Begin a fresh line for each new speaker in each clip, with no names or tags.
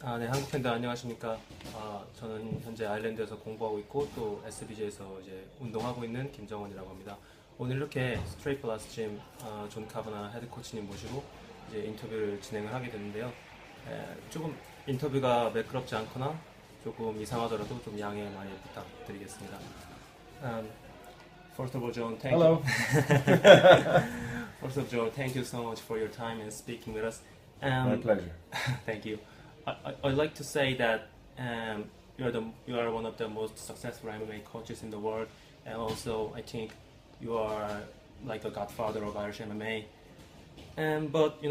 네, 한국 팬들 안녕하십니까? 저는 현재 아일랜드에서 공부하고 있고 또 SBJ에서 이제 운동하고 있는 김정원이라고 합니다. 오늘 이렇게 스트레이트 플러스 짐존 카바나 헤드 코치님 모시고 이제 인터뷰를 진행을 하게 됐는데요. 조금 인터뷰가 매끄럽지 않거나 조금 이상하더라도 좀 양해 많이 부탁드리겠습니다. First of all, John, thank
Hello.
you. First of all, thank you so much for your time and speaking with us.
My pleasure.
Thank you. I'd like to say that you are one of the most successful MMA coaches in the world, and also I think you are like a godfather of Irish MMA. But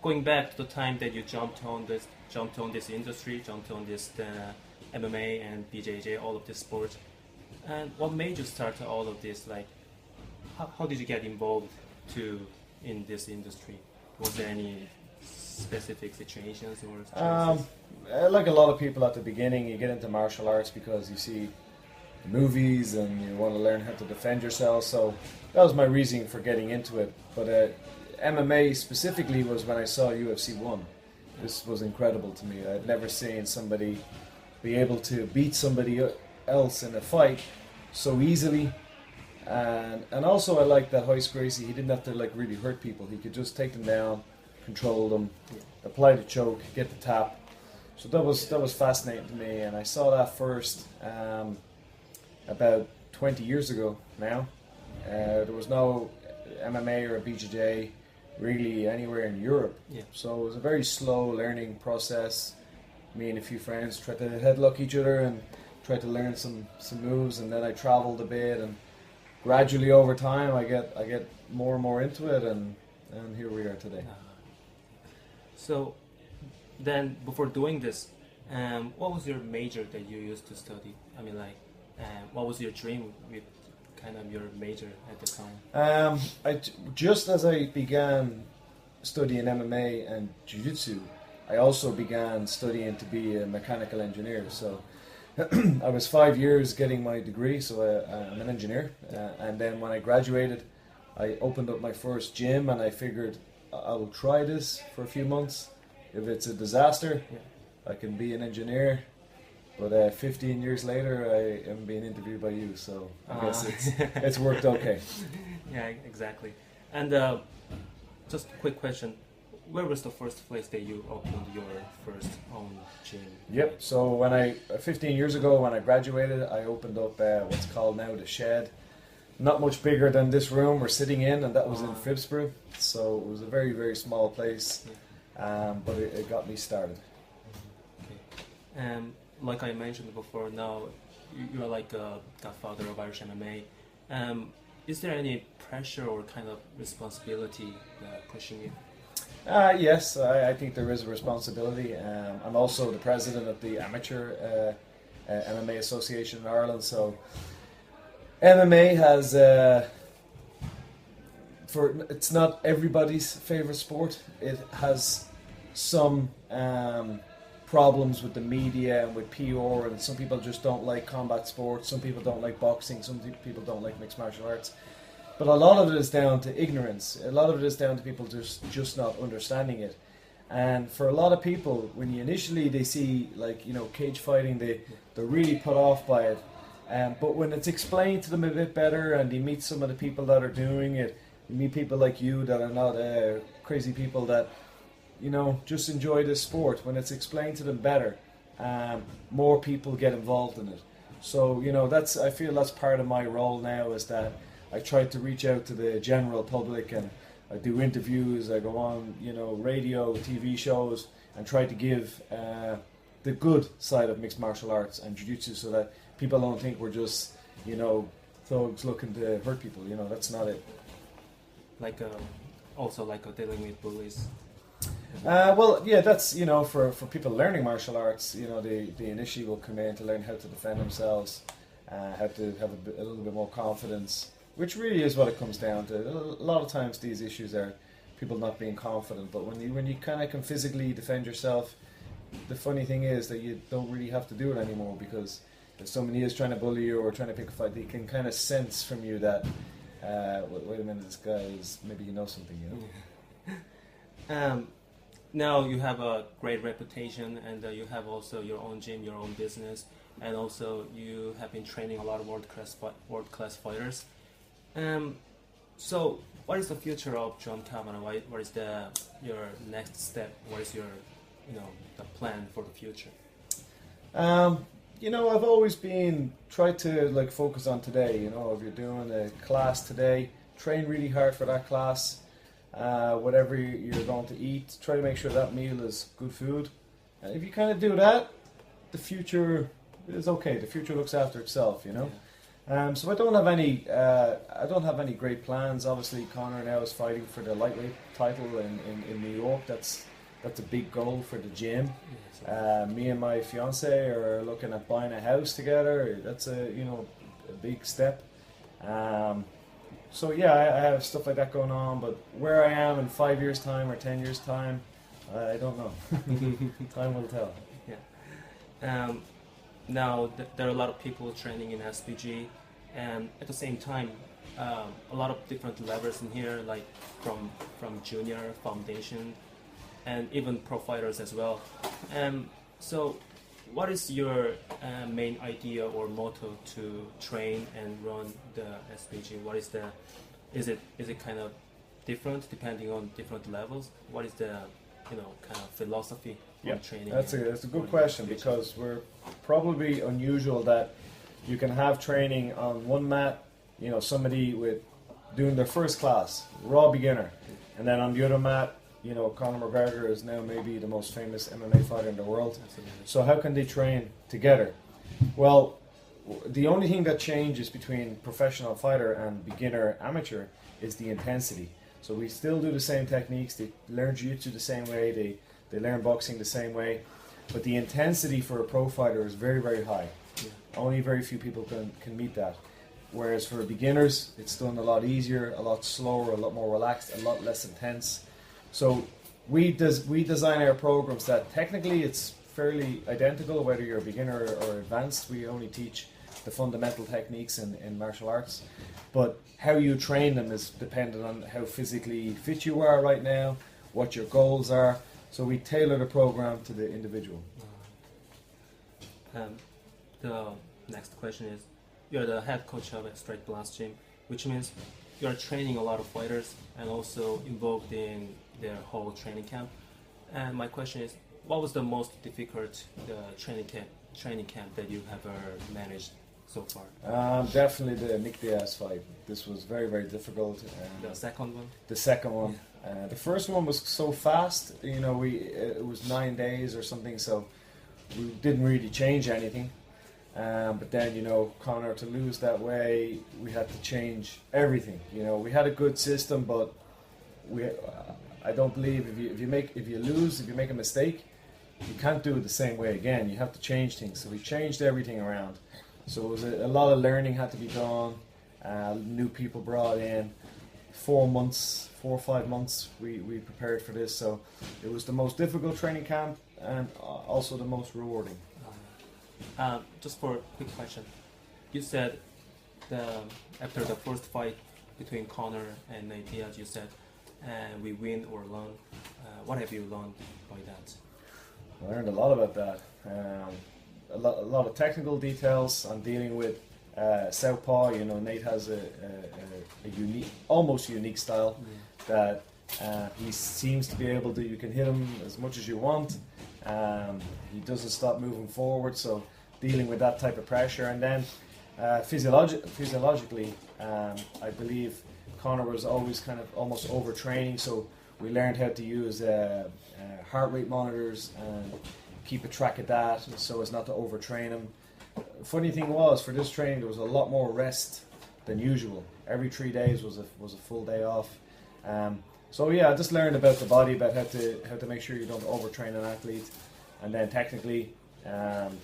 going back to the time that you jumped on this industry, jumped on this MMA and BJJ, all of this sports, and what made you start all of this? Like, how did you get involved in this industry? Was there any specific situations or choices?
Like a lot of people at the beginning, you get into martial arts because you see movies and you want to learn how to defend yourself. So that was my reasoning for getting into it. But MMA specifically was when I saw UFC 1. This was incredible to me. I'd never seen somebody be able to beat somebody else in a fight so easily. And also I liked that Hoist Gracie, he didn't have to like really hurt people. He could just take them down, control them, apply the choke, get the tap. So that was fascinating to me, and I saw that first about 20 years ago now. There was no MMA or BJJ really anywhere in Europe.
Yeah.
So it was a very slow learning process. Me and a few friends tried to headlock each other and tried to learn some moves, and then I traveled a bit, and gradually over time I get more and more into it, and here we are today.
So then, before doing this, what was your major that you used to study? I mean, like, what was your dream with kind of your major at the time?
Just as I began studying MMA and Jiu-Jitsu, I also began studying to be a mechanical engineer. So I was 5 years getting my degree, so I'm an engineer. And then when I graduated, I opened up my first gym, and I figured I will try this for a few months. If it's a disaster, I can be an engineer. But 15 years later, I am being interviewed by you, so I guess it's worked okay.
Yeah, exactly. And just a quick question. Where was the first place that you opened your first own gym?
Yep, so 15 years ago when I graduated, I opened up what's called now the Shed. Not much bigger than this room we're sitting in, and that was in Phibsborough. So it was a very, very small place, but it got me started.
Okay. Like I mentioned before, now you're like a godfather of Irish MMA. Is there any pressure or kind of responsibility pushing you?
Yes, I think there is a responsibility. I'm also the president of the Amateur MMA Association in Ireland, so MMA has, it's not everybody's favourite sport. It has some problems with the media and with PR, and some people just don't like combat sports, some people don't like boxing, some people don't like mixed martial arts. But a lot of it is down to ignorance. A lot of it is down to people just not understanding it. And for a lot of people, when initially they see cage fighting, they're really put off by it. But when it's explained to them a bit better, and you meet some of the people that are doing it, you meet people like you that are not crazy people that just enjoy this sport. When it's explained to them better, more people get involved in it. So I feel that's part of my role now, is that I try to reach out to the general public, and I do interviews, I go on, radio, TV shows, and try to give the good side of mixed martial arts and jiu-jitsu, so that people don't think we're just, thugs looking to hurt people. That's not it.
Also dealing with bullies.
Well, yeah, that's, for people learning martial arts, they initially will come in to learn how to defend themselves, how to have a little bit more confidence, which really is what it comes down to. A lot of times these issues are people not being confident, but when you kind of can physically defend yourself, the funny thing is that you don't really have to do it anymore, because if somebody is trying to bully you or trying to pick a fight, they can kind of sense from you that, wait a minute, this guy is, maybe something,
now you have a great reputation, and you have also your own gym, your own business, and also you have been training a lot of world class fighters. Um, so what is the future of John Kavanagh? What is your next step? What is your the plan for the future?
I've always been tried to like focus on today. If you're doing a class today, train really hard for that class. Whatever you're going to eat, try to make sure that meal is good food. And if you kind of do that, the future is okay. The future looks after itself, So I don't have any. I don't have any great plans. Obviously, Conor now is fighting for the lightweight title in New York. That's a big goal for the gym. Me and my fiance are looking at buying a house together. That's a big step. So yeah, I have stuff like that going on. But where I am in 5 years' time or 10 years' time, I don't know. Time will tell.
Yeah. Now there are a lot of people training in SPG, and at the same time, a lot of different levels in here, like from junior, foundation, and even pro fighters as well. So what is your main idea or motto to train and run the SPG? What is is it kind of different depending on different levels? What is the kind of philosophy on training?
That's a good question, because we're probably unusual that you can have training on one mat, somebody with doing their first class, raw beginner, and then on the other mat, Conor McGregor is now maybe the most famous MMA fighter in the world.
Absolutely.
So how can they train together? Well, the only thing that changes between professional fighter and beginner amateur is the intensity. So we still do the same techniques. They learn jiu-jitsu the same way. They learn boxing the same way. But the intensity for a pro fighter is very, very high.
Yeah.
Only very few people can meet that. Whereas for beginners, it's done a lot easier, a lot slower, a lot more relaxed, a lot less intense. So we design our programs that technically it's fairly identical whether you're a beginner or advanced. We only teach the fundamental techniques in martial arts. But how you train them is dependent on how physically fit you are right now, what your goals are. So we tailor the program to the individual.
The next question is, you're the head coach of a Straight Blast gym, which means you're training a lot of fighters and also involved in their whole training camp. And my question is, what was the most difficult training camp that you have ever managed so far?
Definitely the Nick Diaz fight. This was very, very difficult.
The second one?
The second one. The first one was so fast. It was 9 days or something, so we didn't really change anything. But then, Conor, to lose that way, we had to change everything. We had a good system, but I don't believe if you make a mistake, you can't do it the same way again. You have to change things. So we changed everything around. So it was a lot of learning had to be done. New people brought in. 4 or 5 months we prepared for this. So it was the most difficult training camp and also the most rewarding.
Just for a quick question, you said after the first fight between Conor and Nate Diaz, you said we win or learn. What have you learned by that?
I learned a lot about that. A lot of technical details on dealing with southpaw. Nate has a unique, almost unique style that he seems to be able to. You can hit him as much as you want. He doesn't stop moving forward. So dealing with that type of pressure, and then physiologically, I believe Conor was always kind of almost overtraining. So we learned how to use heart rate monitors and keep a track of that so as not to overtrain him. Funny thing was, for this training there was a lot more rest than usual. Every 3 days was a full day off. So yeah, I just learned about the body, about how to make sure you don't overtrain an athlete, and then technically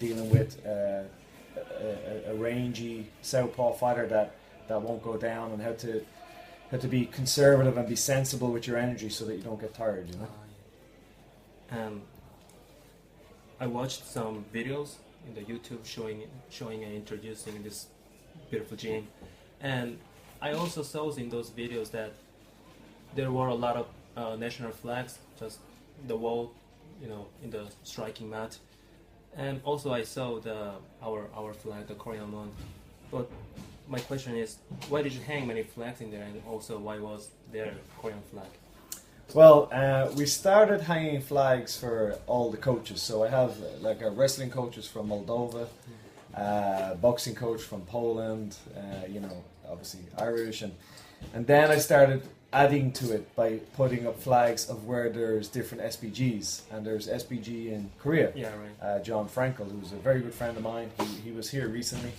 dealing with a rangy southpaw fighter that won't go down, and how to be conservative and be sensible with your energy so that you don't get tired.
I watched some videos in the YouTube showing and introducing this beautiful gym, and I also saw in those videos that there were a lot of national flags just the wall, in the striking mat. And also I saw our flag, the Korean one. But my question is, why did you hang many flags in there, and also why was there Korean flag?
Well, we started hanging flags for all the coaches. So I have like our wrestling coaches from Moldova, boxing coach from Poland, obviously Irish, and then I started adding to it by putting up flags of where there's different SPGs, and there's SPG in Korea.
Yeah, right.
John Frankel, who's a very good friend of mine, he was here recently,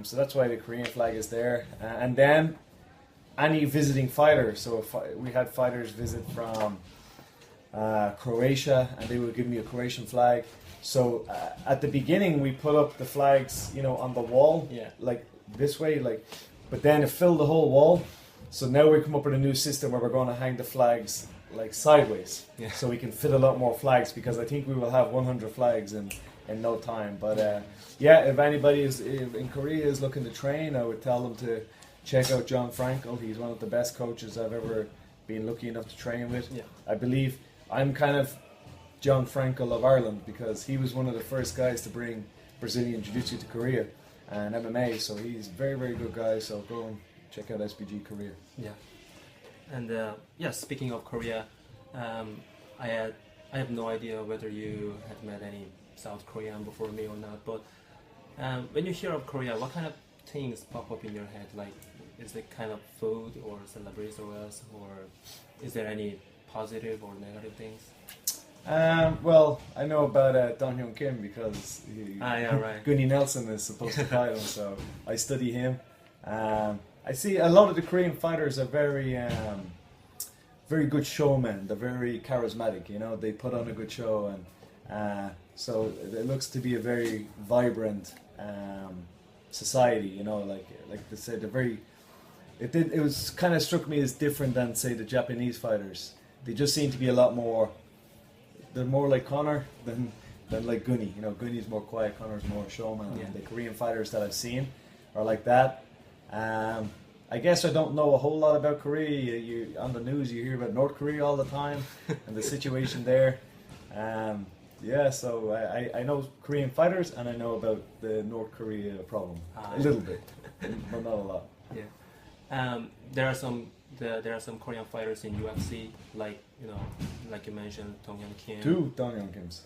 so that's why the Korean flag is there. And then any visiting fighter, so if we had fighters visit from Croatia, and they would give me a Croatian flag. So at the beginning we put up the flags, on the wall, like this way, but then it filled the whole wall. So now we come up with a new system where we're going to hang the flags like sideways, so we can fit a lot more flags, because I think we will have 100 flags in no time. But if anybody in Korea is looking to train, I would tell them to check out John Frankel. He's one of the best coaches I've ever been lucky enough to train with. Yeah. I believe I'm kind of John Frankel of Ireland, because he was one of the first guys to bring Brazilian Jiu-Jitsu to Korea and MMA, so he's a very, very good guy. So go and check out SPG Korea.
Yeah. And speaking of Korea, I have no idea whether you had met any South Korean before me or not, but when you hear of Korea, what kind of things pop up in your head? Like, is it kind of food or celebrities or else, or is there any positive or negative things?
Well, I know about Don Hyun Kim, because
right.
Gunny Nelson is supposed to fight him, so I study him. I see a lot of the Korean fighters are very, very good showmen. They're very charismatic. They put on a good show, and so it looks to be a very vibrant society. Like they said, they're very. It was kind of struck me as different than, say, the Japanese fighters. They just seem to be a lot more. They're more like Conor than like Gunny. Gunny's more quiet, Conor's more showman.
Yeah.
And the Korean fighters that I've seen are like that. I guess I don't know a whole lot about Korea. You on the news, you hear about North Korea all the time and the situation there. So I know Korean fighters, and I know about the North Korea problem a little bit, but not a lot.
Yeah. There are some Korean fighters in UFC, like you mentioned, Dong Hyun Kim.
2 Dong Hyun Kims.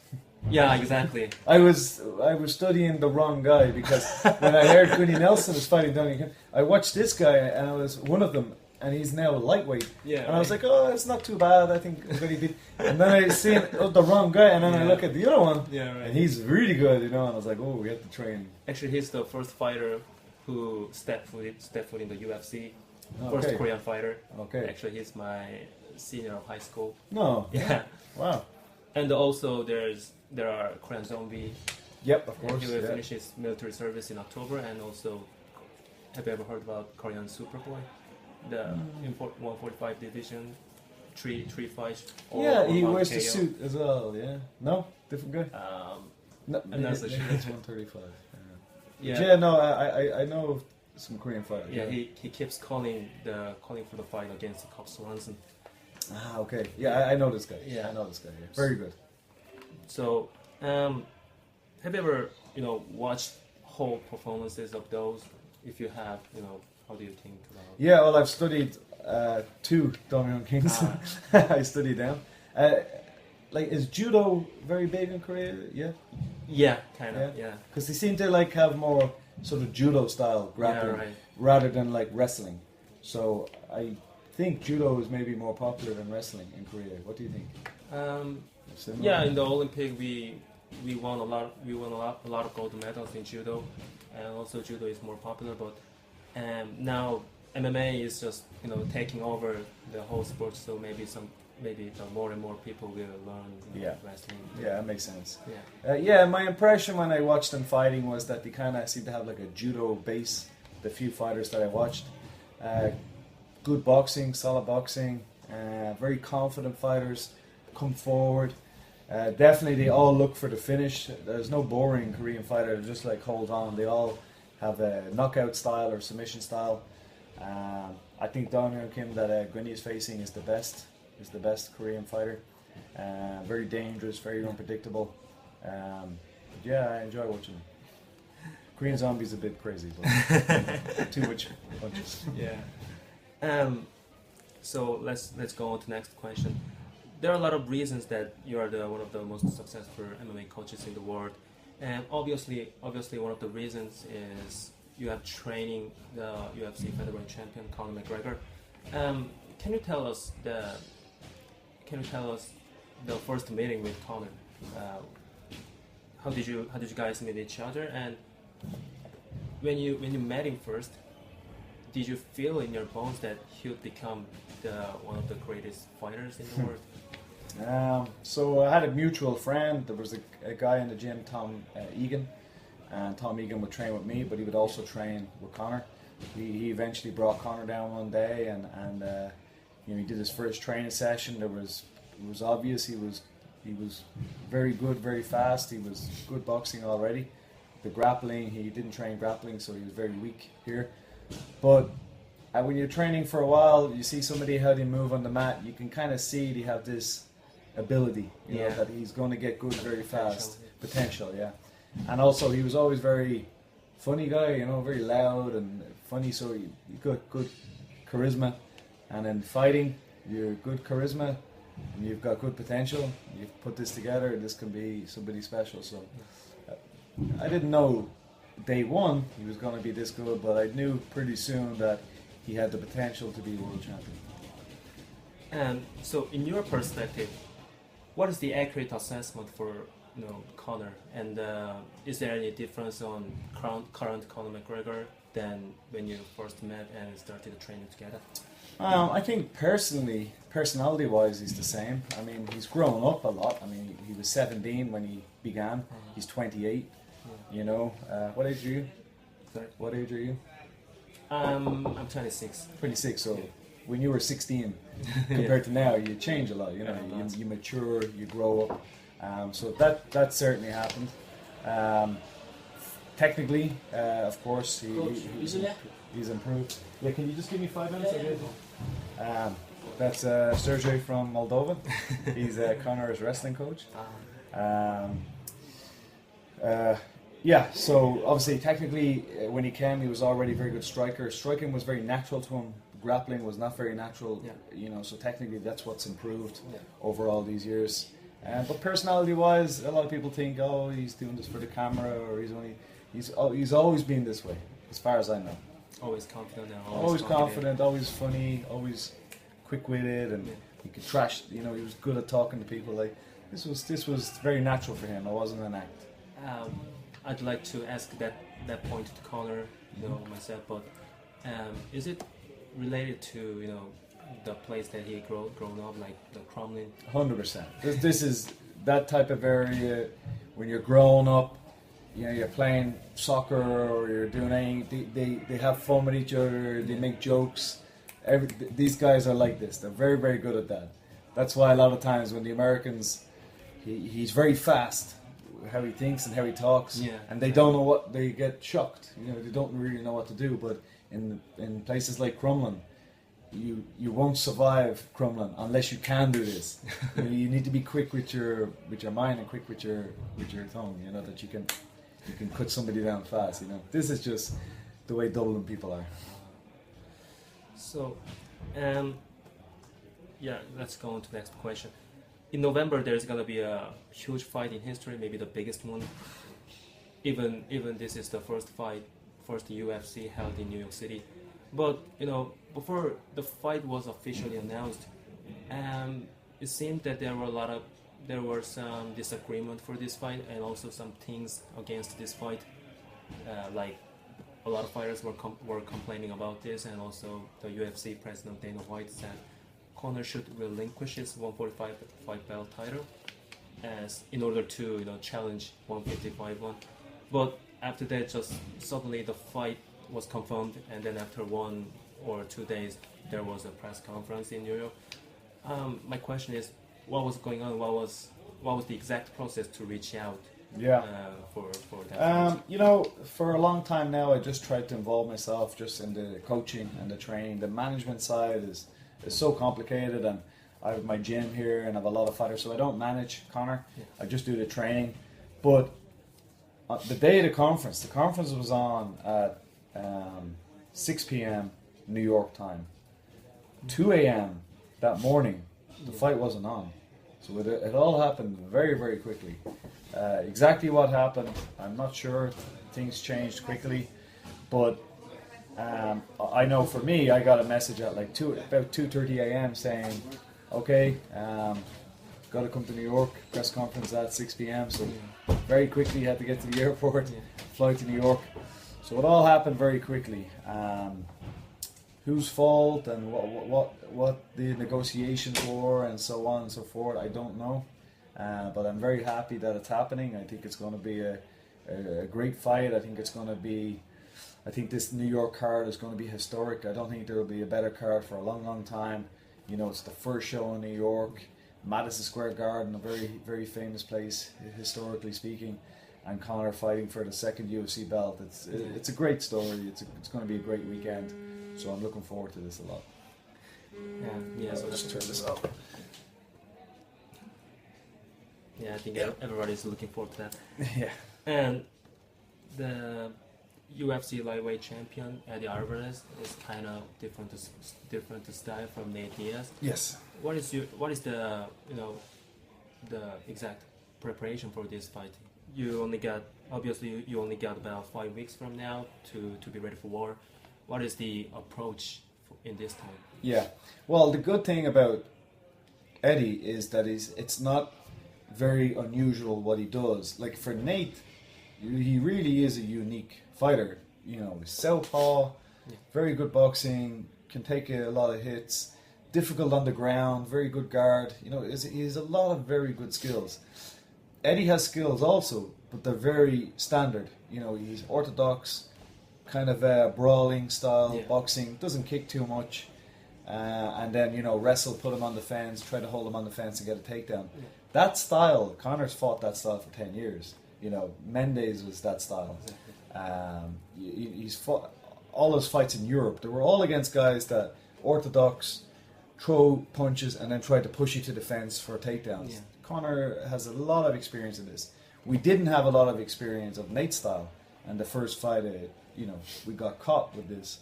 Yeah, exactly.
I was studying the wrong guy, because when I heard Gunny Nelson is fighting Dong Hyun Kim, I watched this guy, and I was one of them, and he's now lightweight. Yeah. And I was like, oh, it's not too bad. I think Gunny beat. And then I see the wrong guy, and then I look at the other one, and he's really good, and I was like, oh, we have to train.
Actually, he's the first fighter who stepped foot in the UFC. First Korean fighter. Okay. Actually, he's my senior of high school.
No.
Yeah.
Wow.
And also there are Korean Zombie.
Yep, of course.
He will finish his military service in October. And also, have you ever heard about Korean Superboy? The 145 division, three fights.
He wears the suit as well. Yeah. No, different guy.
No,
that's 135.
Yeah.
No, I know some Korean fighters.
Yeah, he keeps calling for the fight against Cub Swanson.
Okay. Yeah, I know this guy. Yeah, I know this guy. Yeah. Very good.
So, have you ever watched whole performances of those? If you have, how do you think about?
Yeah, well, I've studied 2 Dong Hyun Kings. I studied them. Is judo very big in Korea? Yeah.
Yeah, kind of. Yeah.
Because they seem to have more sort of judo style grappling rather than wrestling. So I think judo is maybe more popular than wrestling in Korea. What do you think?
In the Olympic we won a lot of gold medals in judo, and also judo is more popular. But now MMA is just taking over the whole sport. So maybe more and more people will learn wrestling.
Yeah, that makes sense. Yeah. My impression when I watched them fighting was that they kind of seem to have a judo base. The few fighters that I watched, good boxing, solid boxing, very confident fighters, come forward. Definitely, they all look for the finish. There's no boring Korean fighter. They just hold on. They all have a knockout style or submission style. I think Dong Hyun Kim that Gunny is facing is the best Korean fighter. Very dangerous, very unpredictable. But yeah, I enjoy watching him. Korean Zombie's a bit crazy, but too much punches.
Yeah. So let's go on to the next question. There are a lot of reasons that you are one of the most successful MMA coaches in the world, and obviously one of the reasons is you have training the UFC featherweight champion Conor McGregor. Can you tell us the first meeting with Conor? How did you guys meet each other? And when you met him first, did you feel in your bones that he would become one of the greatest fighters in the world?
So I had a mutual friend. There was a guy in the gym, Tom Egan, and Tom Egan would train with me, but he would also train with Conor. He eventually brought Conor down one day, and he did his first training session. It was obvious he was very good, very fast. He was good boxing already. The grappling, he didn't train grappling, so he was very weak here. But when you're training for a while, you see somebody how they move on the mat. You can kind of see they have this ability, you know, that he's going to get good very fast. Potential, yeah. And also, he was always very funny guy, you know, very loud and funny. So you got good charisma, and in fighting, you're good charisma, and you've got good potential. You put this together, this can be somebody special. So I didn't know day one he was going to be this good, but I knew pretty soon that he had the potential to be world champion.
So, in your perspective, what is the accurate assessment for Conor? And is there any difference on current Conor McGregor than when you first met and started training together?
I think personality-wise, he's the same. I mean, he's grown up a lot. I mean, he was 17 when he began. He's 28. You know, what age are you?
Sorry?
What age are you?
I'm 26.
26. So when you were 16 compared to now, you change a lot. You know, you mature, you grow up. So that certainly happened. Technically, of course, he's improved. Yeah, can you just give me 5 minutes? That's Sergey from Moldova. He's Conor's wrestling coach. Yeah, so obviously, technically, when he came, he was already a very good striker. Striking was very natural to him. Grappling was not very natural, you know. So technically, that's what's improved over all these years. But personality-wise, a lot of people think, oh, he's doing this for the camera, or he's always been this way, as far as I know.
Always confident.
Always confident, always funny, always quick-witted, and he could trash. You know, he was good at talking to people. Like this was very natural for him. It wasn't an act.
I'd like to ask that point to Conor, myself, but is it related to the place that he grown up, like the Kremlin?
100%. This is that type of area when you're growing up. You know, you're playing soccer or you're doing anything. They have fun with each other. They make jokes. These guys are like this. They're very, very good at that. That's why a lot of times when the Americans, he's very fast. How he thinks and how he talks, and they don't know what, they get shocked. You know, they don't really know what to do. But in places like Kremlin, you won't survive Kremlin unless you can do this. You need to be quick with your mind and quick with your tongue. You know, that you can cut somebody down fast. You know, this is just the way Dublin people are.
So, let's go on to the next question. In November, there's gonna be a huge fight in history, maybe the biggest one. Even this is the first UFC held in New York City. But before the fight was officially announced, it seemed that there were some disagreement for this fight, and also some things against this fight. Like a lot of fighters were complaining about this, and also the UFC president Dana White said Conor should relinquish his 145 belt title in order to challenge 155 one. But after that, just suddenly the fight was confirmed, and then after 1 or 2 days, there was a press conference in New York. My question is, what was going on? What was the exact process to reach out? For that.
For a long time now, I just tried to involve myself just in the coaching and the training. The management side is so complicated, and I have my gym here and I have a lot of fighters, so I don't manage Conor.
Yeah.
I just do the training. But the day of the conference was on at 6 p.m. New York time. 2 a.m. that morning, the fight wasn't on. So it all happened very, very quickly. Exactly what happened, I'm not sure. Things changed quickly. But I know for me, I got a message at like about 2:30 a.m. saying, okay, got to come to New York, press conference at 6 p.m. So very quickly had to get to the airport, fly to New York. So it all happened very quickly. Whose fault and what the negotiations were and so on and so forth, I don't know. But I'm very happy that it's happening. I think it's going to be a great fight. I think this New York card is going to be historic. I don't think there will be a better card for a long, long time. You know, it's the first show in New York, Madison Square Garden, a very, very famous place, historically speaking, and Conor fighting for the second UFC belt. It's a great story. It's going to be a great weekend. So I'm looking forward to this a lot.
Yeah.
So let's turn this up.
Yeah, I think everybody's looking forward to that.
Yeah.
And the UFC lightweight champion Eddie Alvarez is kind of different style from Nate Diaz.
Yes.
What is the the exact preparation for this fight? You only got about 5 weeks from now to be ready for war. What is the approach in this time?
Yeah. Well, the good thing about Eddie is that it's not very unusual what he does. Like for Nate, he really is a unique fighter. You know, he's southpaw, very good boxing, can take a lot of hits, difficult on the ground, very good guard. You know, he has a lot of very good skills. Eddie has skills also, but they're very standard. You know, he's orthodox, kind of brawling style boxing, doesn't kick too much, and then, you know, wrestle, put him on the fence, try to hold him on the fence and get a takedown. Yeah. That style, Conor's fought that style for 10 years. You know, Mendes was that style. Exactly. He's fought all his fights in Europe. They were all against guys that orthodox, throw punches and then try to push you to the fence for takedowns. Yeah. Conor has a lot of experience in this. We didn't have a lot of experience of Nate's style, and the first fight, we got caught with this.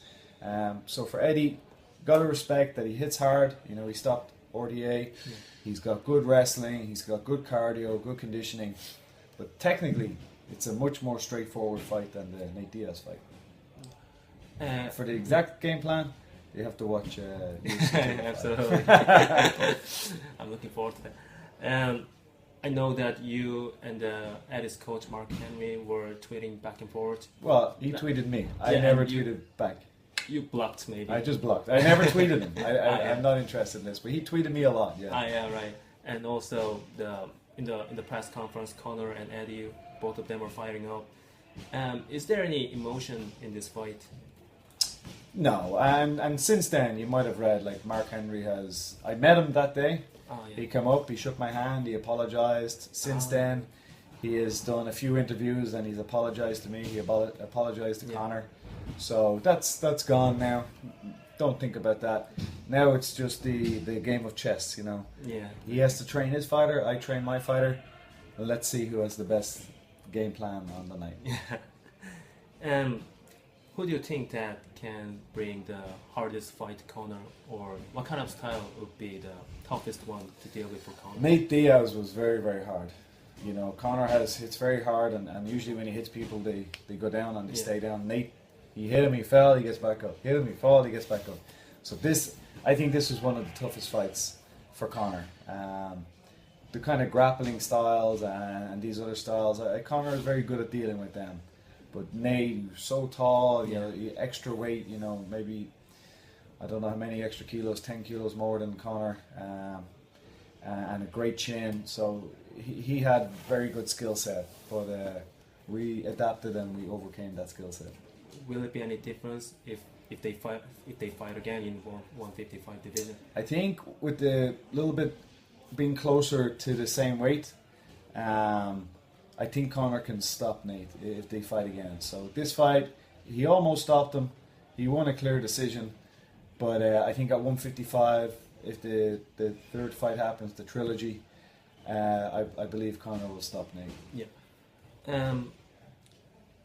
So for Eddie, got to respect that he hits hard. You know, he stopped RDA. Yeah. He's got good wrestling. He's got good cardio, good conditioning. But technically, it's a much more straightforward fight than the Nate Diaz fight. For the exact game plan, you have to watch.
Absolutely. I'm looking forward to that. I know that you and Eddie's coach Mark Henry were tweeting back and forth.
Well, he tweeted me. I never tweeted back.
You blocked, maybe.
I just blocked. I never tweeted him. I'm not interested in this, but he tweeted me a lot. Yeah.
Yeah, right. And also in the press conference, Conor and Eddie, both of them were firing up. Is there any emotion in this fight?
No, and since then you might have read, like, Mark Henry has. I met him that day.
Oh, yeah.
He came up, he shook my hand, he apologized. Since then, he has done a few interviews and he's apologized to me. He apologized to Conor. So that's gone now. Don't think about that. Now it's just the game of chess, you know.
Yeah.
He has to train his fighter, I train my fighter. Let's see who has the best game plan on the night.
Yeah. Who do you think that can bring the hardest fight to Conor, or what kind of style would be the toughest one to deal with for Conor?
Nate Diaz was very, very hard. You know, Conor hits very hard, and usually when he hits people, they go down and they stay down. Nate, he hit him, he fell, he gets back up. Hit him, he fall, he gets back up. So I think this was one of the toughest fights for Conor. The kind of grappling styles and these other styles, Conor is very good at dealing with them. But Nate, so tall, you know, extra weight, you know, maybe, I don't know how many extra kilos, 10 kilos more than Conor, and a great chin. So he had very good skill set, but we adapted and we overcame that skill set.
Will it be any difference if they fight again in 155 division?
I think with the little bit being closer to the same weight, I think Conor can stop Nate if they fight again. So this fight, he almost stopped him. He won a clear decision, but I think at 155 if the third fight happens, the trilogy, I believe Conor will stop Nate.
Yeah.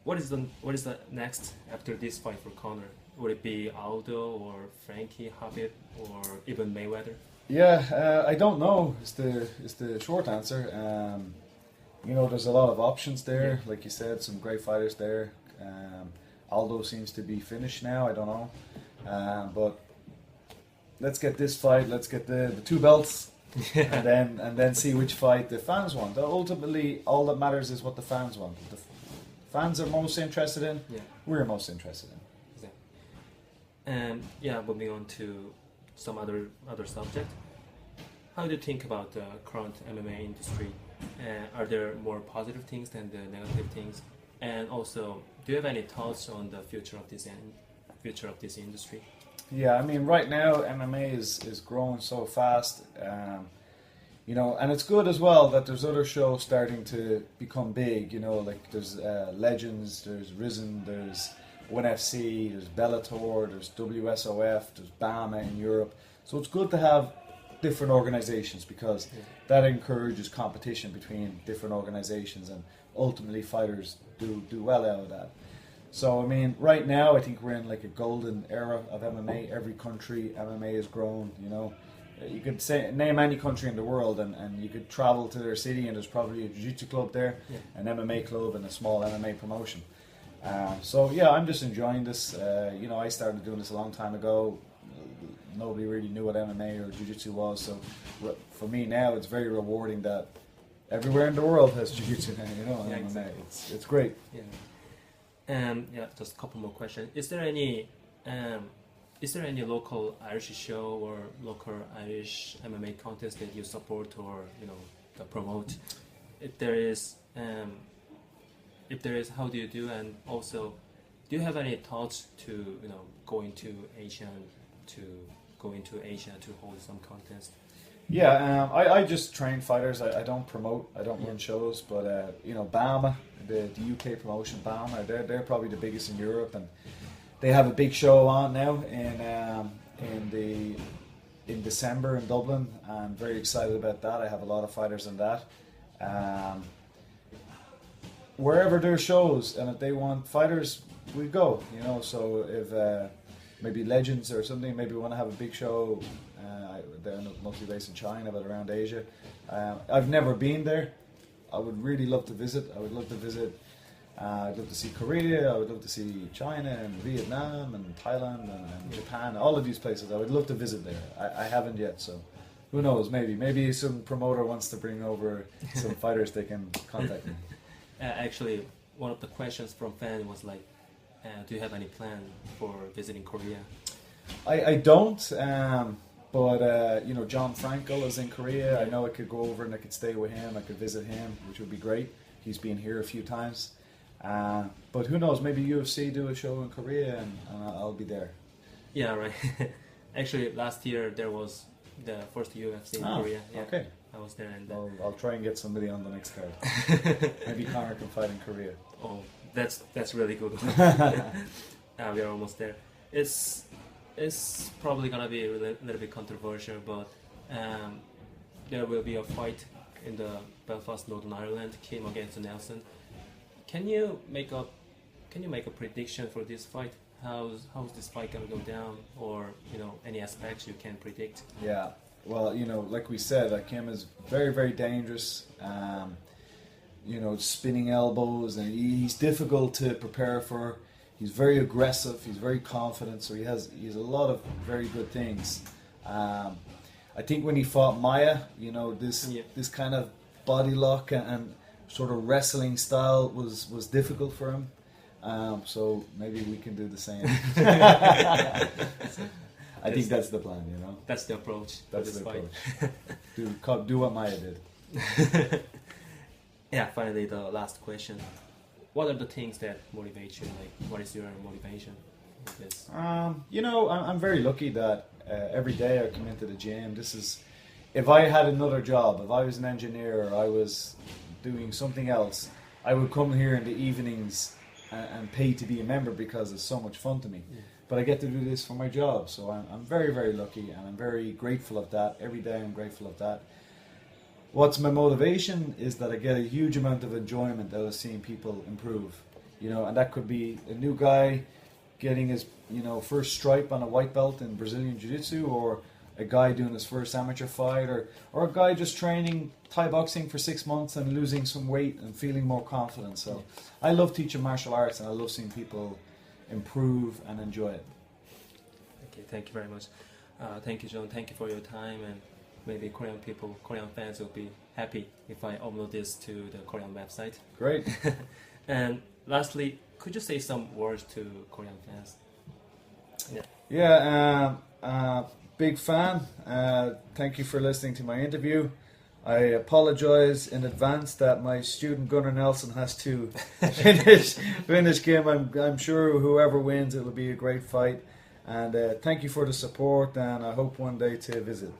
What is the next after this fight for Conor? Would it be Aldo or Frankie, Habib, or even Mayweather?
Yeah, I don't know. Is the short answer. There's a lot of options there.
Yeah.
Like you said, some great fighters there. Aldo seems to be finished now. I don't know, but let's get this fight. Let's get the 2 belts, and then see which fight the fans want. Ultimately, all that matters is what the fans want. The fans are most interested in.
Yeah.
We're most interested in.
And moving on to some other subject. How do you think about the current MMA industry? Are there more positive things than the negative things? And also, do you have any thoughts on the future of this industry?
Yeah, I mean, right now MMA is growing so fast, and it's good as well that there's other shows starting to become big. Like there's Legends, there's Risen, there's ONE FC, there's Bellator, there's WSOF, there's BAMA in Europe. So it's good to have different organizations because that encourages competition between different organizations, and ultimately fighters do well out of that. So I mean, right now I think we're in like a golden era of MMA. Every country MMA has grown. You could name any country in the world, and you could travel to their city, and there's probably a jiu-jitsu club there, an MMA club, and a small MMA promotion. So yeah, I'm just enjoying this. I started doing this a long time ago. Nobody really knew what MMA or jiu-jitsu was, so for me now it's very rewarding that everywhere in the world has jiu-jitsu now. And MMA.
Exactly.
It's great.
Yeah. Just a couple more questions. Is there any local Irish show or local Irish MMA contest that you support or that promote? If there is, how do you do? And also, do you have any thoughts to going to Asia to hold some contest?
Yeah, I just train fighters. I don't promote. I don't run shows. But BAMA, the UK promotion, BAMA, they're probably the biggest in Europe, and they have a big show on now in December in Dublin. I'm very excited about that. I have a lot of fighters in that. Wherever there are shows, and if they want fighters, we go. So if maybe Legends or something, maybe we want to have a big show. They're mostly based in China, but around Asia. I've never been there. I would really love to visit. I'd love to see Korea. I would love to see China and Vietnam and Thailand and Japan. All of these places. I would love to visit there. I haven't yet, so who knows? Maybe some promoter wants to bring over some fighters. They can contact me.
Actually, one of the questions from fans was like, do you have any plan for visiting Korea?
I don't. But John Frankel is in Korea. I know I could go over and I could stay with him. I could visit him, which would be great. He's been here a few times. But who knows? Maybe UFC do a show in Korea, and I'll be there.
Yeah, right. Actually, last year there was the first UFC in Korea. Yeah,
okay.
I was there, and
I'll try and get somebody on the next card. Maybe Conor can fight in Korea.
Oh, that's really good. We are almost there. It's probably gonna be a little bit controversial, but there will be a fight in the Belfast, Northern Ireland, Kim against Nelson. Can you make a prediction for this fight? How's this fight gonna go down, or any aspects you can predict?
Yeah, well, like we said, Kim is very, very dangerous. Spinning elbows, and he's difficult to prepare for. He's very aggressive. He's very confident. So he has a lot of very good things. I think when he fought Maya, this kind of body lock and sort of wrestling style was difficult for him. So maybe we can do the same. I think that's the plan.
That's the approach.
That's the approach. Do what Maya did.
Yeah. Finally, the last question. What are the things that motivate you? Like, what is your motivation with this?
I'm very lucky that every day I come into the gym. If I had another job, if I was an engineer or I was doing something else, I would come here in the evenings and pay to be a member because it's so much fun to me. but I get to do this for my job. So I'm very, very lucky, and I'm very grateful of that. Every day I'm grateful of that. What's my motivation is that I get a huge amount of enjoyment out of seeing people improve. And that could be a new guy getting his first stripe on a white belt in Brazilian Jiu-Jitsu, or a guy doing his first amateur fight, or a guy just training Thai boxing for 6 months and losing some weight and feeling more confident. So I love teaching martial arts, and I love seeing people improve and enjoy it.
Okay, thank you very much. Thank you, John. Thank you for your time, and maybe Korean fans will be happy if I upload this to the Korean website.
Great.
And lastly, could you say some words to Korean fans?
Big fan. Thank you for listening to my interview. I apologize in advance that my student Gunnar Nelson has to finish game. I'm sure whoever wins, it will be a great fight. And thank you for the support, and I hope one day to visit.